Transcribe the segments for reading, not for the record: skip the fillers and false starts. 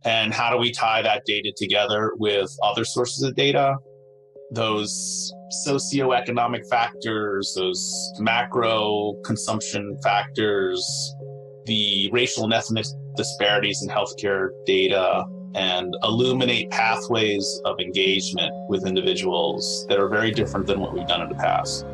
And how do we tie that data together with other sources of data? Those socioeconomic factors, those macro consumption factors, the racial and ethnic disparities in healthcare data, and illuminate pathways of engagement with individuals that are very different than what we've done in the past.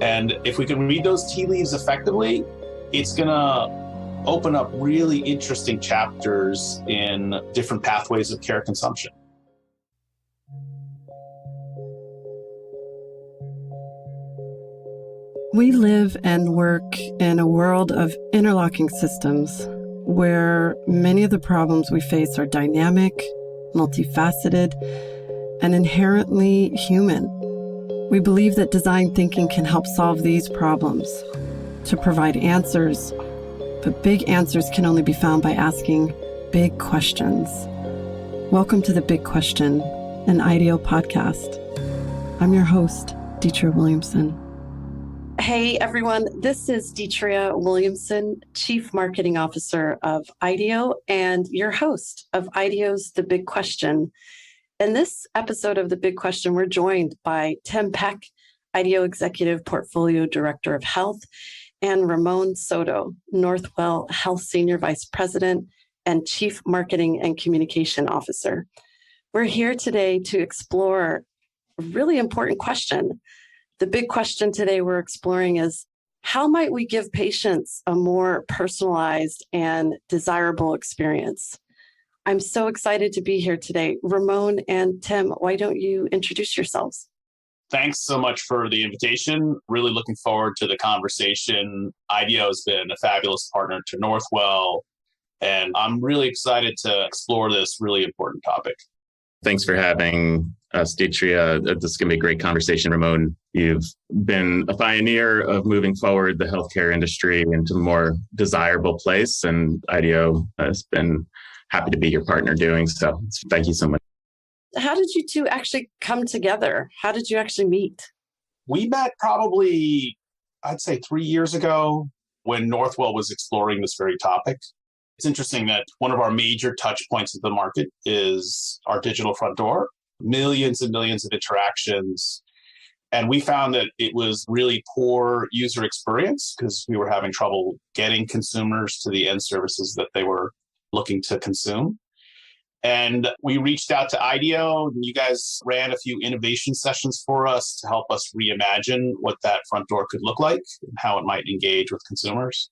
And if we can read those tea leaves effectively, it's going to open up really interesting chapters in different pathways of care consumption. We live and work in a world of interlocking systems where many of the problems we face are dynamic, multifaceted, and inherently human. We believe that design thinking can help solve these problems, to provide answers, but big answers can only be found by asking big questions. Welcome to The Big Question, an IDEO podcast. I'm your host, Detria Williamson. Hey everyone, this is Detria Williamson, Chief Marketing Officer of IDEO and your host of IDEO's The Big Question. In this episode of The Big Question, we're joined by Tim Peck, IDEO Executive Portfolio Director of Health, and Ramon Soto, Northwell Health Senior Vice President and Chief Marketing and Communication Officer. We're here today to explore a really important question. The big question today we're exploring is, how might we give patients a more personalized and desirable experience? I'm so excited to be here today. Ramon and Tim, why don't you introduce yourselves? Thanks so much for the invitation. Really looking forward to the conversation. IDEO has been a fabulous partner to Northwell, and I'm really excited to explore this really important topic. Thanks for having us, Detria. This is going to be a great conversation. Ramon, you've been a pioneer of moving forward the healthcare industry into a more desirable place, and IDEO has been happy to be your partner doing so. Thank you so much. How did you two actually come together? How did you actually meet? We met probably, I'd say 3 years ago when Northwell was exploring this very topic. It's interesting that one of our major touch points of the market is our digital front door, millions and millions of interactions. And we found that it was really poor user experience because we were having trouble getting consumers to the end services that they were looking to consume. And we reached out to IDEO, and you guys ran a few innovation sessions for us to help us reimagine what that front door could look like and how it might engage with consumers.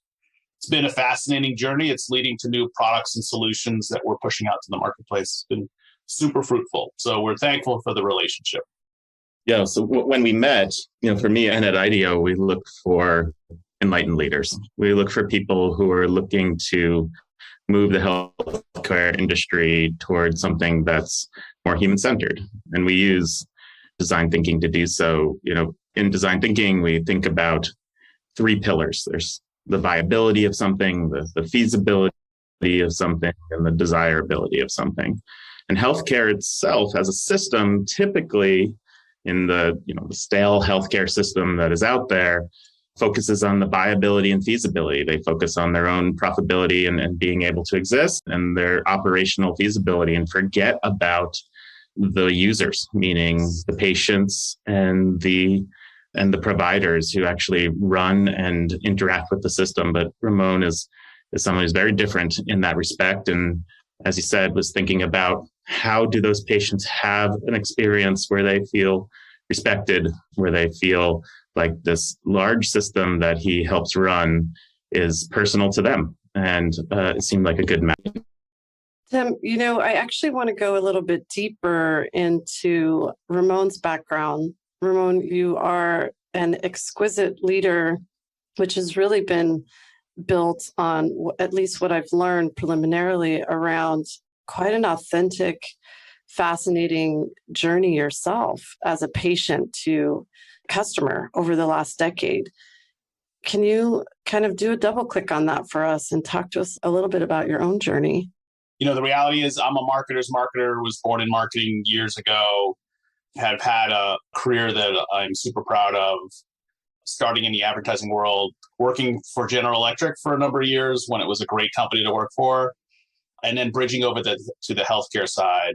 It's been a fascinating journey. It's leading to new products and solutions that we're pushing out to the marketplace. It's been super fruitful. So we're thankful for the relationship. Yeah, so when we met, for me and at IDEO, we look for enlightened leaders. We look for people who are looking to move the healthcare industry towards something that's more human-centered. And we use design thinking to do so. In design thinking, we think about 3 pillars. There's the viability of something, the feasibility of something, and the desirability of something. And healthcare itself as a system, typically in the stale healthcare system that is out there, focuses on the viability and feasibility. They focus on their own profitability and being able to exist and their operational feasibility, and forget about the users, meaning the patients and the providers who actually run and interact with the system. But Ramon is someone who's very different in that respect. And as he said, was thinking about how do those patients have an experience where they feel respected, where they feel like this large system that he helps run is personal to them. And it seemed like a good match. Tim, I actually want to go a little bit deeper into Ramon's background. Ramon, you are an exquisite leader, which has really been built on, at least what I've learned preliminarily, around quite an authentic, fascinating journey yourself as a patient to customer over the last decade. Can you kind of do a double click on that for us and talk to us a little bit about your own journey? The reality is I'm a marketer's marketer, was born in marketing years ago, have had a career that I'm super proud of, starting in the advertising world, working for General Electric for a number of years when it was a great company to work for. and then bridging over to the healthcare side.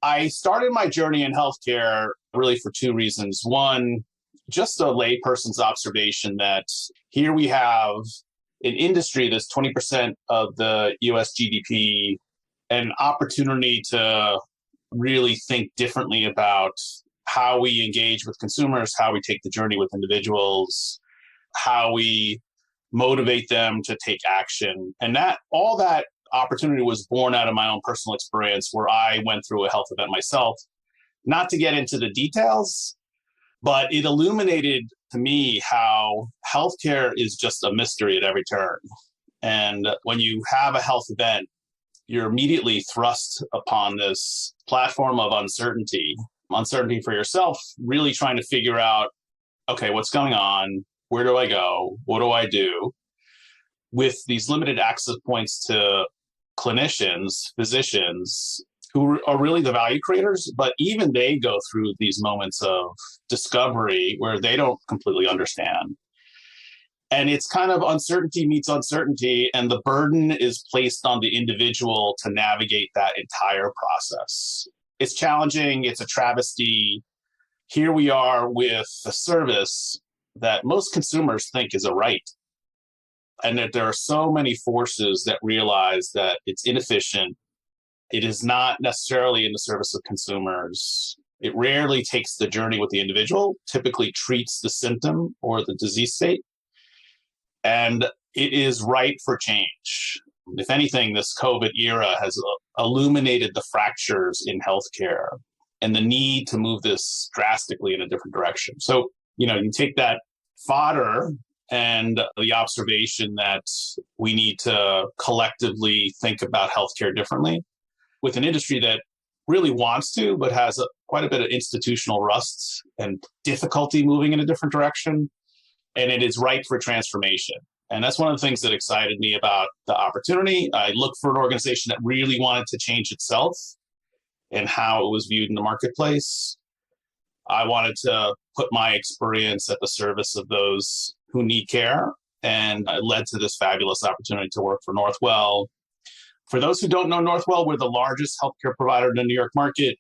I started my journey in healthcare really for two reasons. One, just a layperson's observation that here we have an industry that's 20% of the US GDP, an opportunity to really think differently about how we engage with consumers, how we take the journey with individuals, how we motivate them to take action. And that all that opportunity was born out of my own personal experience where I went through a health event myself. Not to get into the details, but it illuminated to me how healthcare is just a mystery at every turn. And when you have a health event, you're immediately thrust upon this platform of uncertainty for yourself, really trying to figure out, okay, what's going on? Where do I go? What do I do? With these limited access points to clinicians, physicians, who are really the value creators, but even they go through these moments of discovery where they don't completely understand. And it's kind of uncertainty meets uncertainty, and the burden is placed on the individual to navigate that entire process. It's challenging, it's a travesty. Here we are with a service that most consumers think is a right, and that there are so many forces that realize that it's inefficient. It is not necessarily in the service of consumers. It rarely takes the journey with the individual, typically treats the symptom or the disease state. And it is ripe for change. If anything, this COVID era has illuminated the fractures in healthcare and the need to move this drastically in a different direction. So, you take that fodder and the observation that we need to collectively think about healthcare differently with an industry that really wants to, but has quite a bit of institutional rust and difficulty moving in a different direction. And it is ripe for transformation. And that's one of the things that excited me about the opportunity. I looked for an organization that really wanted to change itself and how it was viewed in the marketplace. I wanted to put my experience at the service of those who need care. And it led to this fabulous opportunity to work for Northwell. For those who don't know Northwell, we're the largest healthcare provider in the New York market.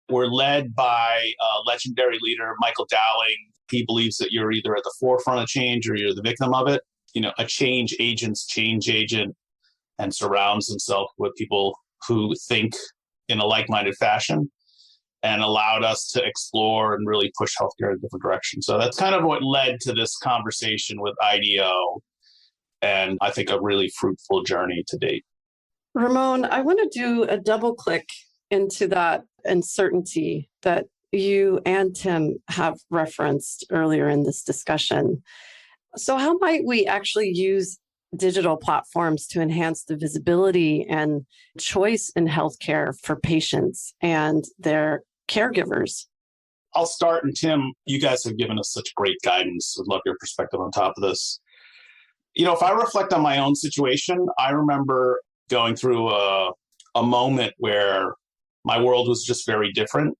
We're led by a legendary leader, Michael Dowling. He believes that you're either at the forefront of change or you're the victim of it. A change agent's change agent, and surrounds himself with people who think in a like-minded fashion, and allowed us to explore and really push healthcare in a different direction. So that's kind of what led to this conversation with IDEO, and I think a really fruitful journey to date. Ramon, I want to do a double click into that uncertainty that you and Tim have referenced earlier in this discussion. So how might we actually use digital platforms to enhance the visibility and choice in healthcare for patients and their caregivers? I'll start, and Tim, you guys have given us such great guidance. I'd love your perspective on top of this. If I reflect on my own situation, I remember going through a moment where my world was just very different,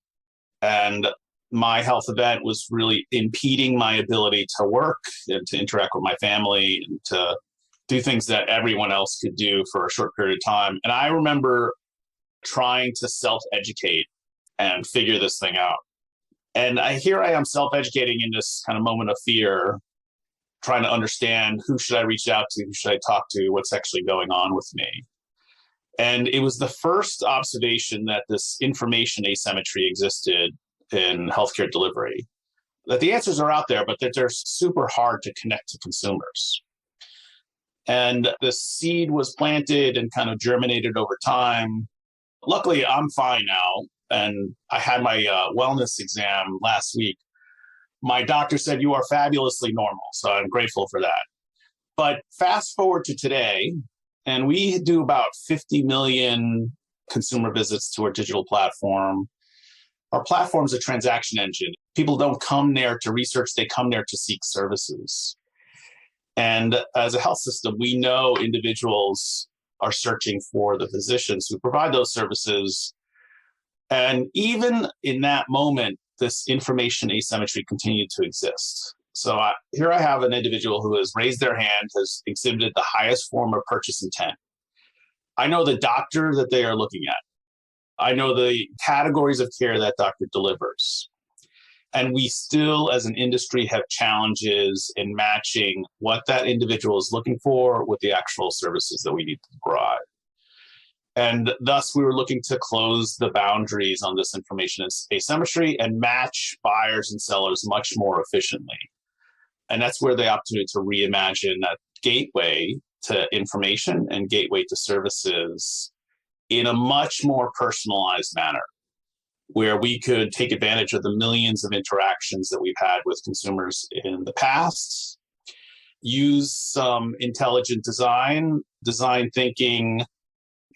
and my health event was really impeding my ability to work and to interact with my family and to do things that everyone else could do for a short period of time. And I remember trying to self-educate and figure this thing out. And here I am self-educating in this kind of moment of fear, trying to understand who should I reach out to, who should I talk to, what's actually going on with me. And it was the first observation that this information asymmetry existed in healthcare delivery, that the answers are out there, but that they're super hard to connect to consumers. And the seed was planted and kind of germinated over time. Luckily, I'm fine now. And I had my wellness exam last week. My doctor said, "You are fabulously normal." So I'm grateful for that. But fast forward to today, and we do about 50 million consumer visits to our digital platform. Our platform's a transaction engine. People don't come there to research, they come there to seek services. And as a health system, we know individuals are searching for the physicians who provide those services. And even in that moment, this information asymmetry continued to exist. So here I have an individual who has raised their hand, has exhibited the highest form of purchase intent. I know the doctor that they are looking at. I know the categories of care that doctor delivers. And we still, as an industry, have challenges in matching what that individual is looking for with the actual services that we need to provide. And thus, we were looking to close the boundaries on this information asymmetry and match buyers and sellers much more efficiently. And that's where the opportunity to reimagine that gateway to information and gateway to services in a much more personalized manner, where we could take advantage of the millions of interactions that we've had with consumers in the past, use some intelligent design thinking,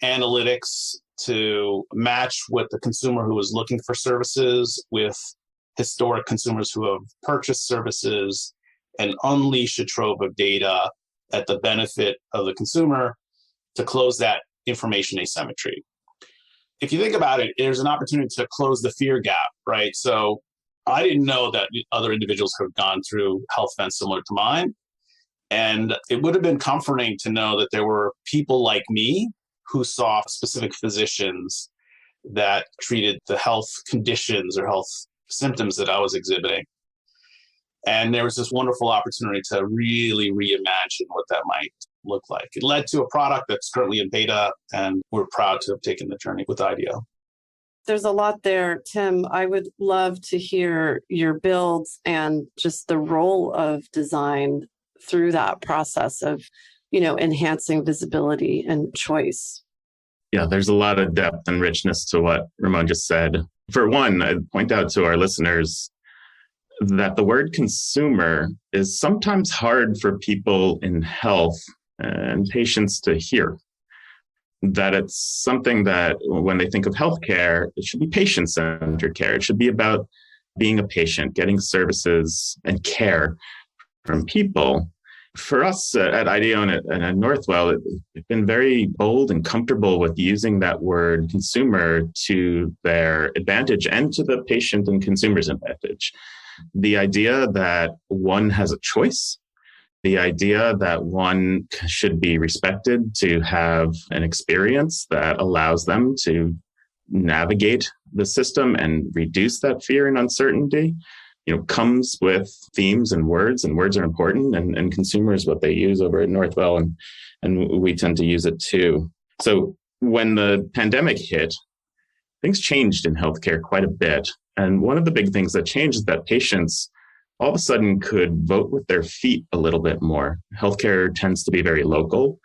analytics to match what the consumer who is looking for services with historic consumers who have purchased services, and unleash a trove of data at the benefit of the consumer to close that information asymmetry. If you think about it, there's an opportunity to close the fear gap, right? So I didn't know that other individuals have gone through health events similar to mine. And it would have been comforting to know that there were people like me who saw specific physicians that treated the health conditions or health symptoms that I was exhibiting. And there was this wonderful opportunity to really reimagine what that might look like. It led to a product that's currently in beta, and we're proud to have taken the journey with IDEO. There's a lot there, Tim. I would love to hear your builds and just the role of design through that process of, enhancing visibility and choice. Yeah, there's a lot of depth and richness to what Ramon just said. For one, I'd point out to our listeners that the word consumer is sometimes hard for people in health and patients to hear. That it's something that when they think of healthcare, it should be patient-centered care. It should be about being a patient, getting services and care from people. For us at IDEO and at Northwell, it's been very bold and comfortable with using that word consumer to their advantage and to the patient and consumer's advantage. The idea that one has a choice, the idea that one should be respected to have an experience that allows them to navigate the system and reduce that fear and uncertainty, comes with themes and words are important, and consumer is what they use over at Northwell, and we tend to use it too. So when the pandemic hit, things changed in healthcare quite a bit. And one of the big things that changed is that patients all of a sudden could vote with their feet a little bit more. Healthcare tends to be very local.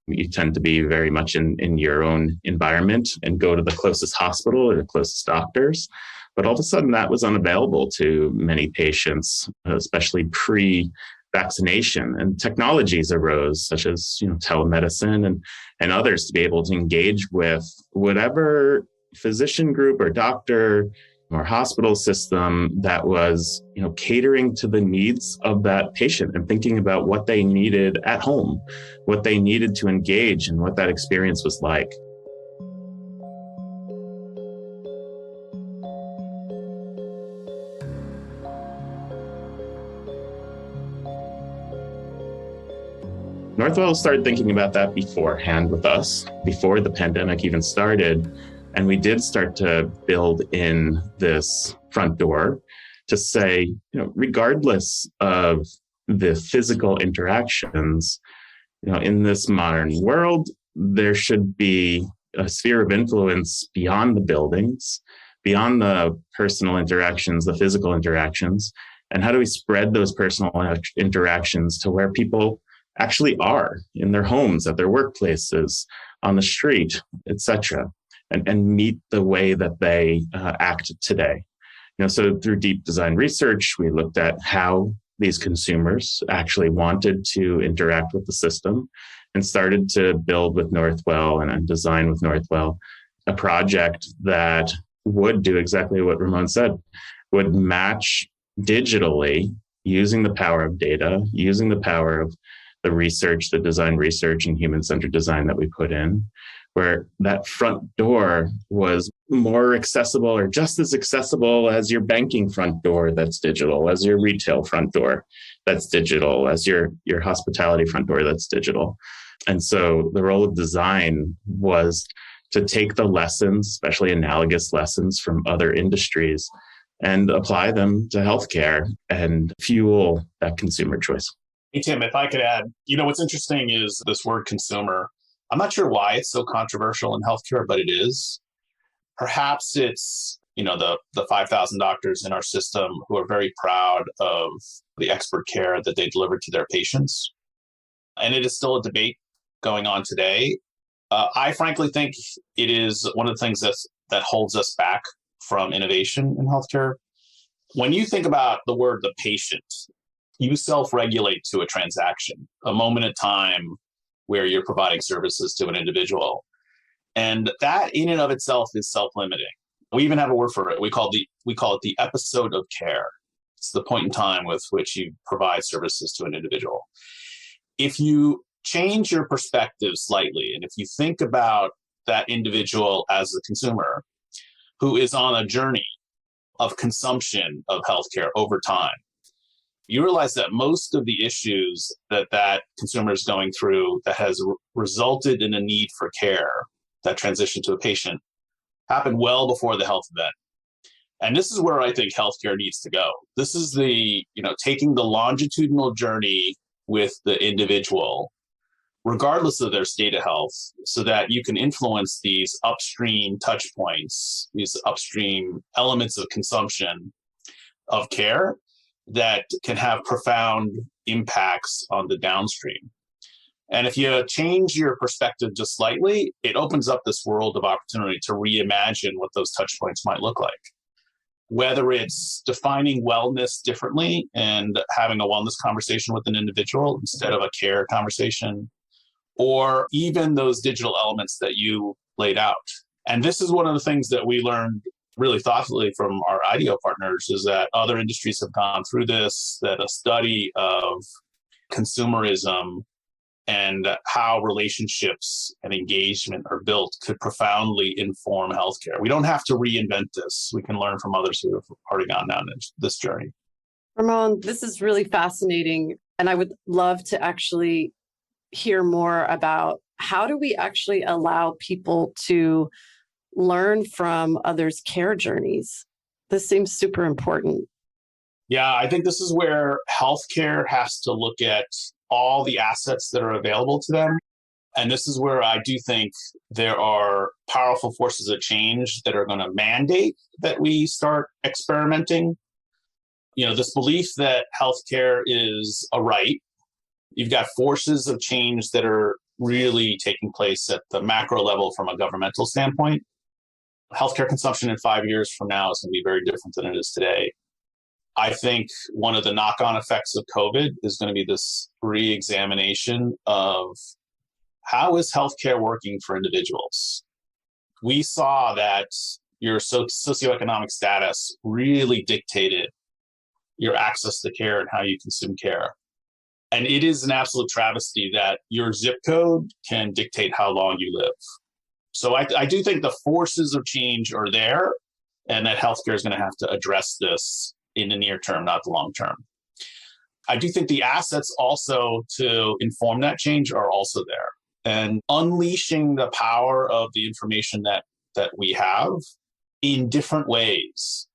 You tend to be very much in your own environment and go to the closest hospital or the closest doctors. But all of a sudden that was unavailable to many patients, especially pre-vaccination. And technologies arose, such as telemedicine and others, to be able to engage with whatever physician group or doctor or hospital system that was, catering to the needs of that patient and thinking about what they needed at home, what they needed to engage, and what that experience was like. Northwell started thinking about that beforehand with us, before the pandemic even started. And we did start to build in this front door to say, regardless of the physical interactions, in this modern world, there should be a sphere of influence beyond the buildings, beyond the personal interactions, the physical interactions. And how do we spread those personal interactions to where people actually are, in their homes, at their workplaces, on the street, etc., and meet the way that they act today. So through deep design research, we looked at how these consumers actually wanted to interact with the system and started to build with Northwell and design with Northwell a project that would do exactly what Ramon said, would match digitally using the power of data, using the power of the research, the design research and human-centered design that we put in, where that front door was more accessible or just as accessible as your banking front door that's digital, as your retail front door that's digital, as your hospitality front door that's digital. And so the role of design was to take the lessons, especially analogous lessons from other industries, and apply them to healthcare and fuel that consumer choice. Hey, Tim, if I could add, what's interesting is this word consumer. I'm not sure why it's so controversial in healthcare, but it is. Perhaps it's, the 5,000 doctors in our system who are very proud of the expert care that they deliver to their patients. And it is still a debate going on today. I frankly think it is one of the things that holds us back from innovation in healthcare. When you think about the word the patient, you self-regulate to a transaction, a moment in time where you're providing services to an individual. And that in and of itself is self-limiting. We even have a word for it. We call it the episode of care. It's the point in time with which you provide services to an individual. If you change your perspective slightly, and if you think about that individual as a consumer who is on a journey of consumption of healthcare over time, you realize that most of the issues that consumer is going through that has resulted in a need for care, that transition to a patient, happened well before the health event. And this is where I think healthcare needs to go. This is taking the longitudinal journey with the individual, regardless of their state of health, so that you can influence these upstream touch points, these upstream elements of consumption of care that can have profound impacts on the downstream. And if you change your perspective just slightly, it opens up this world of opportunity to reimagine what those touch points might look like. Whether it's defining wellness differently and having a wellness conversation with an individual instead of a care conversation, or even those digital elements that you laid out. And this is one of the things that we learned really thoughtfully from our IDEO partners, is that other industries have gone through this, that a study of consumerism and how relationships and engagement are built could profoundly inform healthcare. We don't have to reinvent this. We can learn from others who have already gone down this journey. Ramon, this is really fascinating. And I would love to actually hear more about how do we actually allow people to learn from others' care journeys? This seems super important. Yeah, I think this is where healthcare has to look at all the assets that are available to them. And this is where I do think there are powerful forces of change that are going to mandate that we start experimenting. This belief that healthcare is a right. You've got forces of change that are really taking place at the macro level from a governmental standpoint. Healthcare consumption in 5 years from now is going to be very different than it is today. I think one of the knock-on effects of COVID is going to be this re-examination of how is healthcare working for individuals. We saw that your socioeconomic status really dictated your access to care and how you consume care. And it is an absolute travesty that your zip code can dictate how long you live. So I do think the forces of change are there, and that healthcare is going to have to address this in the near term, not the long term. I do think the assets also to inform that change are also there. And unleashing the power of the information that we have in different ways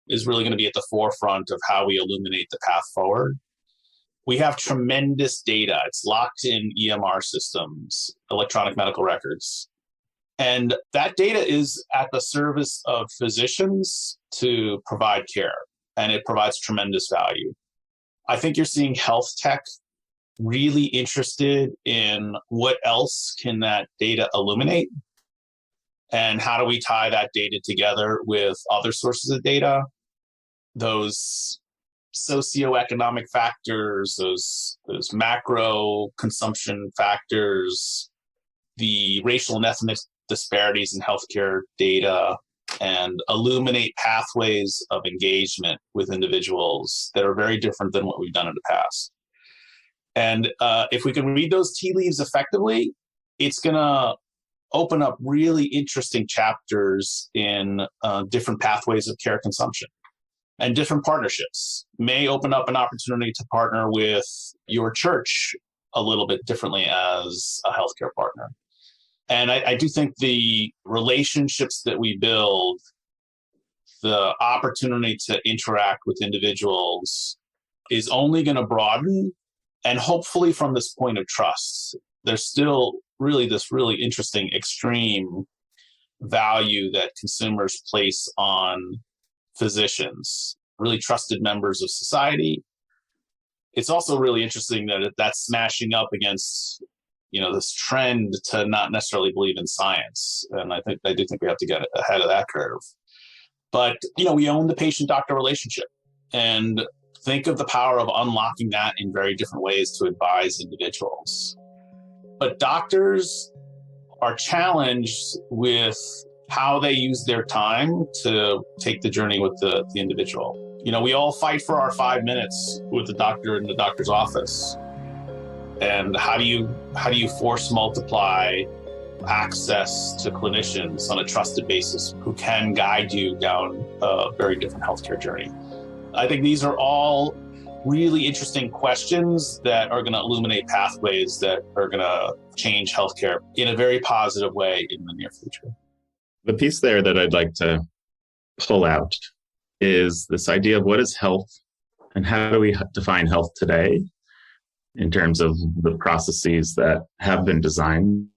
is really going to be at the forefront of how we illuminate the path forward. We have tremendous data. It's locked in EMR systems, electronic medical records. And that data is at the service of physicians to provide care, and it provides tremendous value. I think you're seeing health tech really interested in what else can that data illuminate, and how do we tie that data together with other sources of data, those socioeconomic factors, those macro consumption factors, the racial and ethnic disparities in healthcare data, and illuminate pathways of engagement with individuals that are very different than what we've done in the past. And if we can read those tea leaves effectively, it's going to open up really interesting chapters in different pathways of care consumption. And different partnerships may open up an opportunity to partner with your church a little bit differently as a healthcare partner. And I do think the relationships that we build, the opportunity to interact with individuals is only going to broaden. And hopefully from this point of trust, there's still really this really interesting extreme value that consumers place on physicians, really trusted members of society. It's also really interesting that that's smashing up against, this trend to not necessarily believe in science. And I do think we have to get ahead of that curve. But, we own the patient-doctor relationship, and think of the power of unlocking that in very different ways to advise individuals. But doctors are challenged with how they use their time to take the journey with the individual. We all fight for our 5 minutes with the doctor in the doctor's office. And how do you force multiply access to clinicians on a trusted basis who can guide you down a very different healthcare journey? I think these are all really interesting questions that are going to illuminate pathways that are going to change healthcare in a very positive way in the near future. The piece there that I'd like to pull out is this idea of what is health and how do we define health today in terms of the processes that have been designed,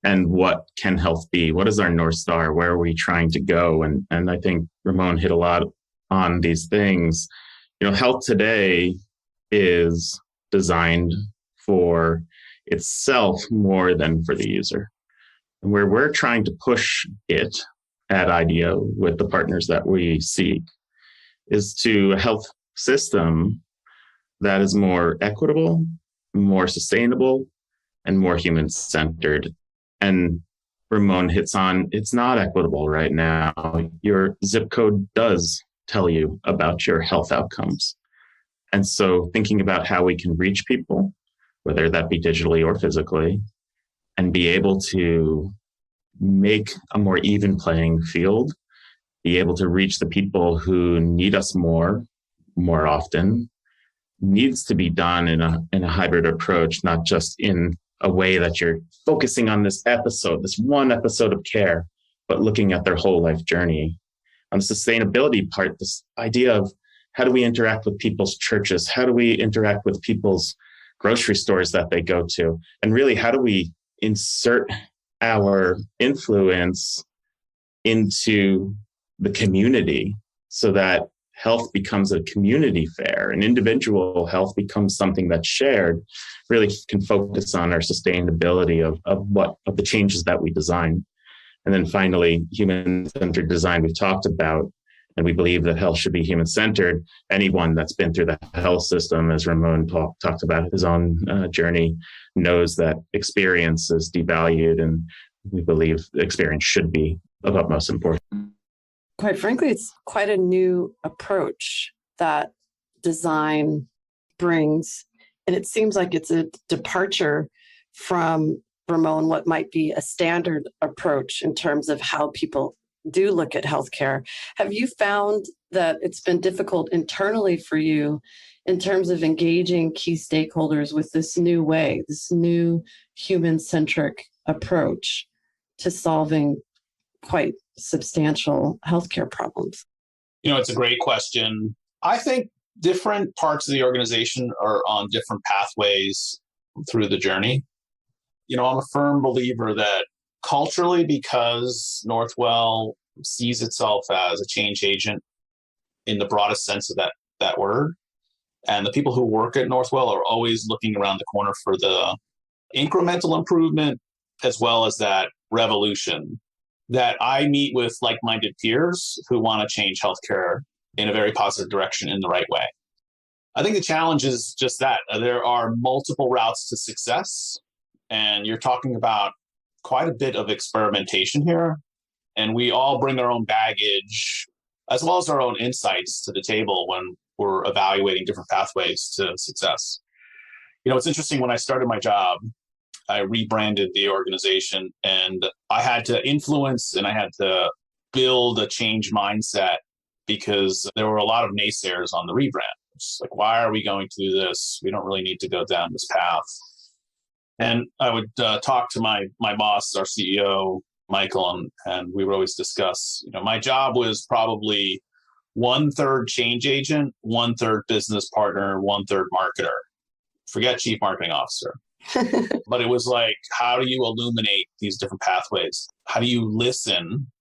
and what can health be? What is our North Star? Where are we trying to go? And I think Ramon hit a lot on these things. Health today is designed for itself more than for the user. And where we're trying to push it at IDEO with the partners that we seek is to a health system that is more equitable, more sustainable, and more human-centered. And Ramon hits on, it's not equitable right now. Your zip code does tell you about your health outcomes. And so thinking about how we can reach people, whether that be digitally or physically, and be able to make a more even playing field, be able to reach the people who need us more often, needs to be done in a hybrid approach, not just in a way that you're focusing on this one episode of care, but looking at their whole life journey. On the sustainability part, this idea of how do we interact with people's churches? How do we interact with people's grocery stores that they go to? And really, how do we insert our influence into the community so that health becomes a community affair and individual health becomes something that's shared, really can focus on our sustainability of the changes that we design. And then finally, human-centered design we've talked about, and we believe that health should be human-centered. Anyone that's been through the health system, as Ramon talked about his own journey, knows that experience is devalued, and we believe experience should be of utmost importance. Quite frankly, it's quite a new approach that design brings. And it seems like it's a departure from, Ramon, what might be a standard approach in terms of how people do look at healthcare. Have you found that it's been difficult internally for you in terms of engaging key stakeholders with this new way, this new human-centric approach to solving quite substantial healthcare problems? It's a great question. I think different parts of the organization are on different pathways through the journey. I'm a firm believer that culturally, because Northwell sees itself as a change agent in the broadest sense of that word, and the people who work at Northwell are always looking around the corner for the incremental improvement as well as that revolution, that I meet with like-minded peers who want to change healthcare in a very positive direction in the right way. I think the challenge is just that. There are multiple routes to success, and you're talking about quite a bit of experimentation here. And we all bring our own baggage as well as our own insights to the table when we're evaluating different pathways to success. It's interesting, when I started my job, I rebranded the organization, and I had to influence and I had to build a change mindset because there were a lot of naysayers on the rebrand. change. Like, why are we going to do this? We don't really need to go down this path. And I would talk to my boss, our CEO, Michael, and we would always discuss, my job was probably 1/3 change agent, 1/3 business partner, 1/3 marketer. Forget chief marketing officer. But it was like, how do you illuminate these different pathways? How do you listen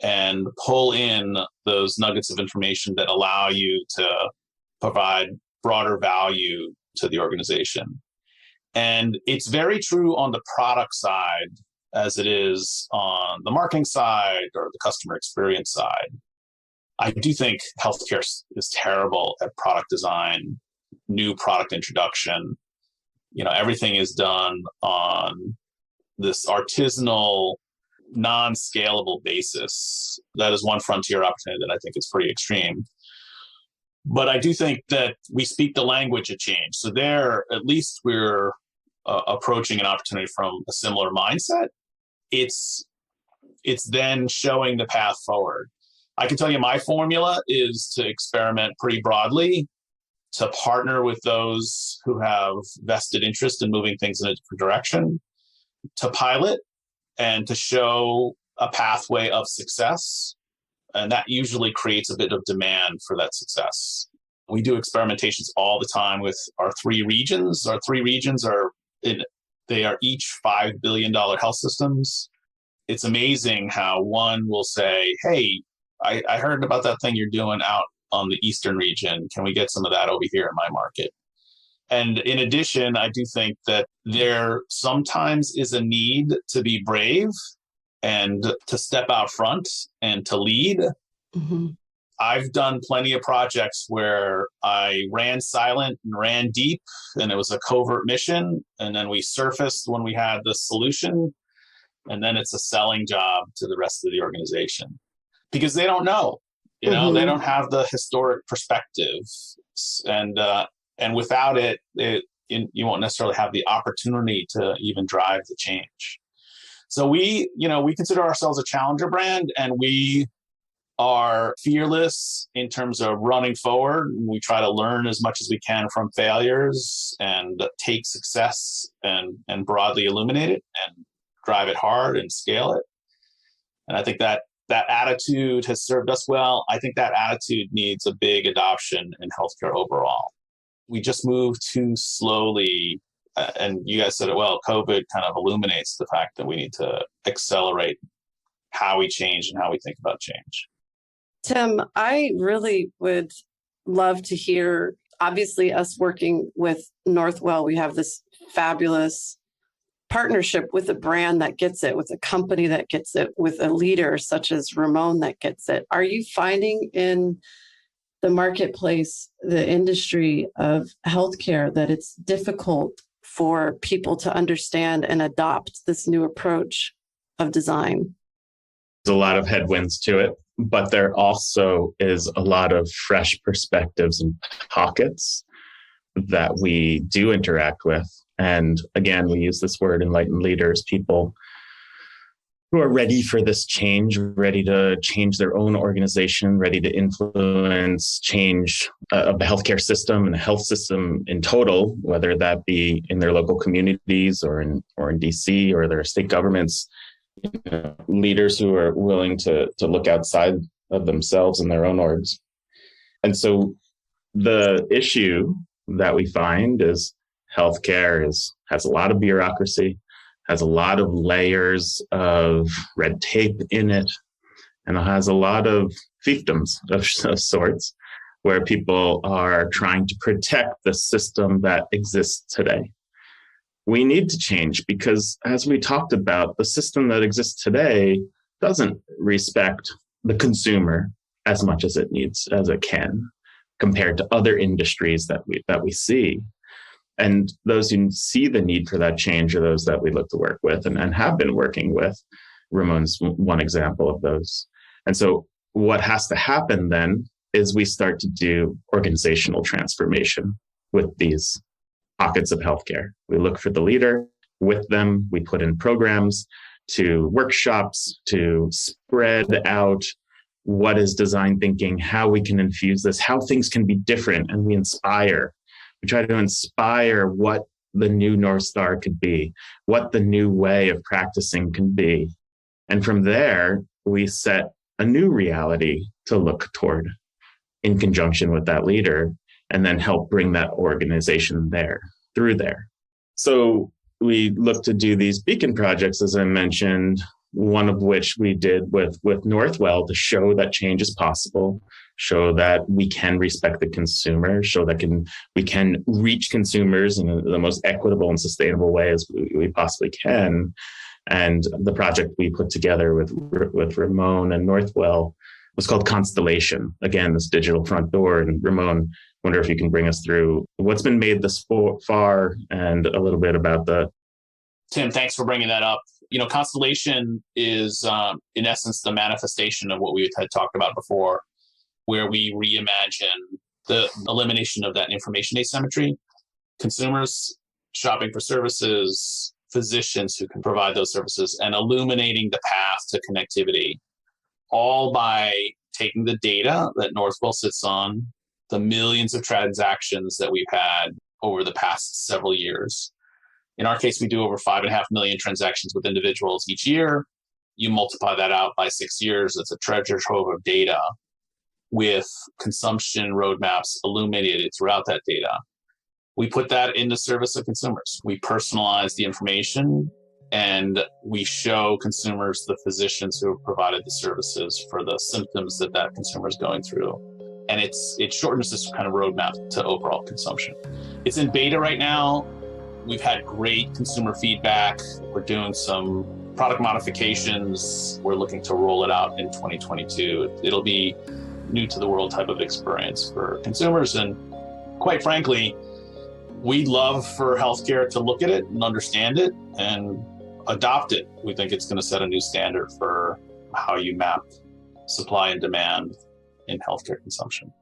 and pull in those nuggets of information that allow you to provide broader value to the organization? And it's very true on the product side as it is on the marketing side or the customer experience side. I do think healthcare is terrible at product design, new product introduction. Everything is done on this artisanal, non-scalable basis. That is one frontier opportunity that I think is pretty extreme. But I do think that we speak the language of change. So there, at least we're approaching an opportunity from a similar mindset. It's then showing the path forward. I can tell you my formula is to experiment pretty broadly, to partner with those who have vested interest in moving things in a different direction, to pilot, and to show a pathway of success. And that usually creates a bit of demand for that success. We do experimentations all the time with our 3 regions. Our 3 regions they are each $5 billion health systems. It's amazing how one will say, hey, I heard about that thing you're doing out on the Eastern region. Can we get some of that over here in my market? And in addition, I do think that there sometimes is a need to be brave and to step out front and to lead. Mm-hmm. I've done plenty of projects where I ran silent and ran deep, and it was a covert mission. And then we surfaced when we had the solution. And then it's a selling job to the rest of the organization because they don't know, Mm-hmm. they don't have the historic perspective. And without it, you won't necessarily have the opportunity to even drive the change. So we consider ourselves a challenger brand, and we are fearless in terms of running forward. We try to learn as much as we can from failures and take success and broadly illuminate it and drive it hard and scale it. And I think that attitude has served us well. I think that attitude needs a big adoption in healthcare overall. We just move too slowly. And you guys said it well, COVID kind of illuminates the fact that we need to accelerate how we change and how we think about change. Tim, I really would love to hear, obviously us working with Northwell, we have this fabulous partnership with a brand that gets it, with a company that gets it, with a leader such as Ramon that gets it. Are you finding in the marketplace, the industry of healthcare, that it's difficult for people to understand and adopt this new approach of design? There's a lot of headwinds to it, but there also is a lot of fresh perspectives and pockets that we do interact with. And again, we use this word, enlightened leaders, people who are ready for this change, ready to change their own organization, ready to influence change of the healthcare system and the health system in total, whether that be in their local communities or in DC or their state governments. Leaders who are willing to look outside of themselves and their own orgs. And so the issue that we find is healthcare has a lot of bureaucracy, has a lot of layers of red tape in it, and it has a lot of fiefdoms of sorts where people are trying to protect the system that exists today. We need to change because, as we talked about, the system that exists today doesn't respect the consumer as much as it can, compared to other industries that we see. And those who see the need for that change are those that we look to work with and have been working with. Ramon's one example of those. And so what has to happen then is we start to do organizational transformation with these pockets of healthcare. We look for the leader with them. We put in programs to workshops to spread out what is design thinking, how we can infuse this, how things can be different, and we inspire. We try to inspire what the new North Star could be, what the new way of practicing can be. And from there, we set a new reality to look toward in conjunction with that leader, and then help bring that organization through there. So we look to do these beacon projects, as I mentioned, one of which we did with Northwell to show that change is possible, show that we can respect the consumer, show that we can reach consumers in the most equitable and sustainable way as we possibly can. And the project we put together with Ramon and Northwell was called Constellation. Again, this digital front door. And Ramon, wonder if you can bring us through what's been made this far and a little bit about Tim, thanks for bringing that up. Constellation is, in essence, the manifestation of what we had talked about before, where we reimagine the elimination of that information asymmetry. Consumers shopping for services, physicians who can provide those services, and illuminating the path to connectivity, all by taking the data that Northwell sits on, the millions of transactions that we've had over the past several years. In our case, we do over 5.5 million transactions with individuals each year. You multiply that out by 6 years, it's a treasure trove of data with consumption roadmaps illuminated throughout that data. We put that in the service of consumers. We personalize the information and we show consumers the physicians who have provided the services for the symptoms that consumer is going through. And it shortens this kind of roadmap to overall consumption. It's in beta right now. We've had great consumer feedback. We're doing some product modifications. We're looking to roll it out in 2022. It'll be new to the world type of experience for consumers. And quite frankly, we'd love for healthcare to look at it and understand it and adopt it. We think it's going to set a new standard for how you map supply and demand in healthcare consumption.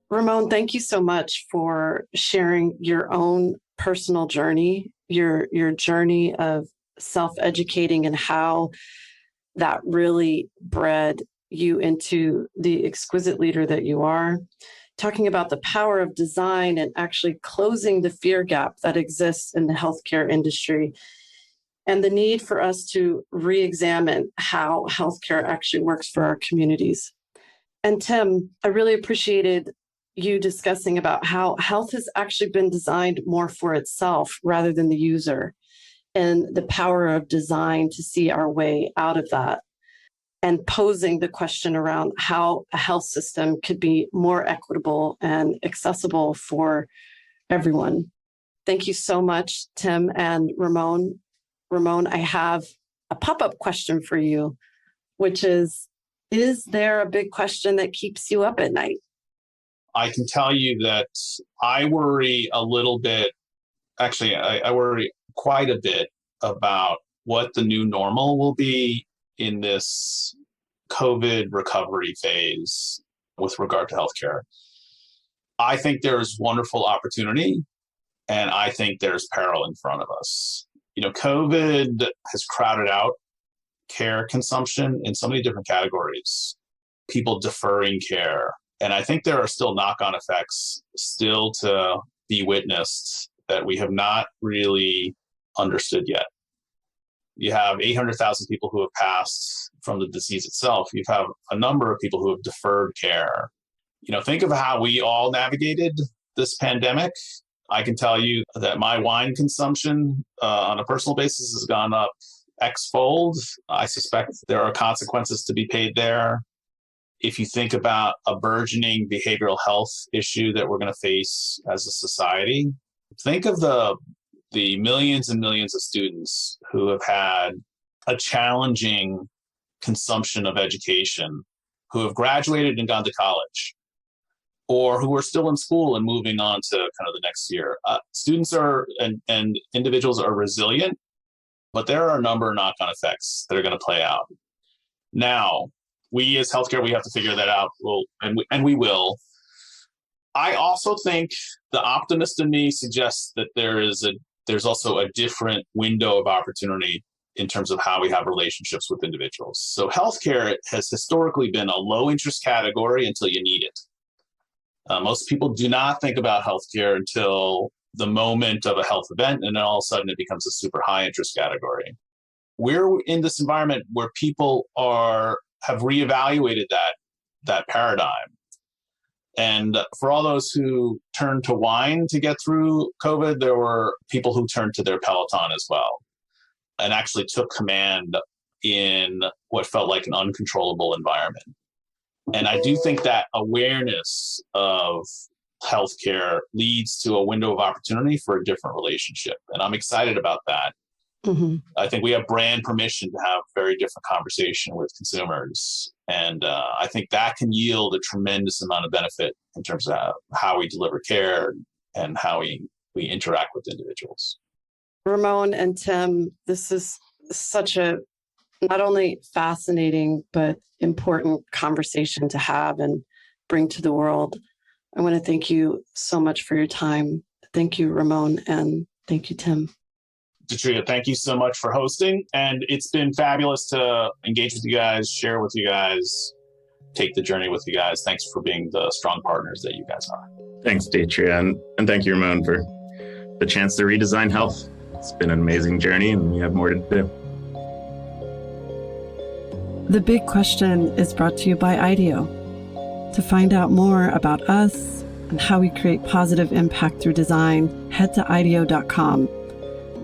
Ramon, thank you so much for sharing your own personal journey, your journey of self-educating and how that really bred you into the exquisite leader that you are. Talking about the power of design and actually closing the fear gap that exists in the healthcare industry, and the need for us to re-examine how healthcare actually works for our communities. And Tim, I really appreciated you discussing about how health has actually been designed more for itself rather than the user, and the power of design to see our way out of that, and posing the question around how a health system could be more equitable and accessible for everyone. Thank you so much, Tim and Ramon. Ramon, I have a pop-up question for you, which is there a big question that keeps you up at night? I can tell you that I worry a little bit. Actually, I worry quite a bit about what the new normal will be in this COVID recovery phase with regard to healthcare. I think there is wonderful opportunity, and I think there's peril in front of us. COVID has crowded out care consumption in so many different categories, people deferring care. And I think there are still knock-on effects still to be witnessed that we have not really understood yet. You have 800,000 people who have passed from the disease itself. You have a number of people who have deferred care. Think of how we all navigated this pandemic. I can tell you that my wine consumption on a personal basis has gone up X-fold. I suspect there are consequences to be paid there. If you think about a burgeoning behavioral health issue that we're going to face as a society, think of the millions and millions of students who have had a challenging consumption of education, who have graduated and gone to college, or who are still in school and moving on to kind of the next year. Students and individuals are resilient, but there are a number of knock-on effects that are going to play out. Now, we as healthcare, we have to figure that out, and we will. I also think the optimist in me suggests that there's also a different window of opportunity in terms of how we have relationships with individuals. So healthcare has historically been a low interest category until you need it. Most people do not think about healthcare until the moment of a health event, and then all of a sudden it becomes a super high interest category. We're in this environment where people have reevaluated that paradigm. And for all those who turned to wine to get through COVID, there were people who turned to their Peloton as well, and actually took command in what felt like an uncontrollable environment. And I do think that awareness of healthcare leads to a window of opportunity for a different relationship. And I'm excited about that. Mm-hmm. I think we have brand permission to have very different conversation with consumers. And I think that can yield a tremendous amount of benefit in terms of how we deliver care and how we interact with individuals. Ramon and Tim, this is such a not only fascinating, but important conversation to have and bring to the world. I want to thank you so much for your time. Thank you, Ramon, and thank you, Tim. Detria, thank you so much for hosting. And it's been fabulous to engage with you guys, share with you guys, take the journey with you guys. Thanks for being the strong partners that you guys are. Thanks, Detria. And thank you, Ramon, for the chance to redesign health. It's been an amazing journey, and we have more to do. The Big Question is brought to you by IDEO. To find out more about us and how we create positive impact through design, head to IDEO.com.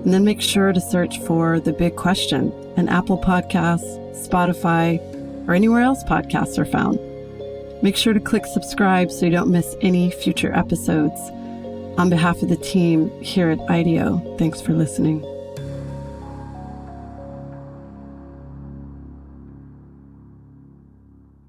And then make sure to search for The Big Question in Apple Podcasts, Spotify, or anywhere else podcasts are found. Make sure to click subscribe so you don't miss any future episodes. On behalf of the team here at IDEO, thanks for listening.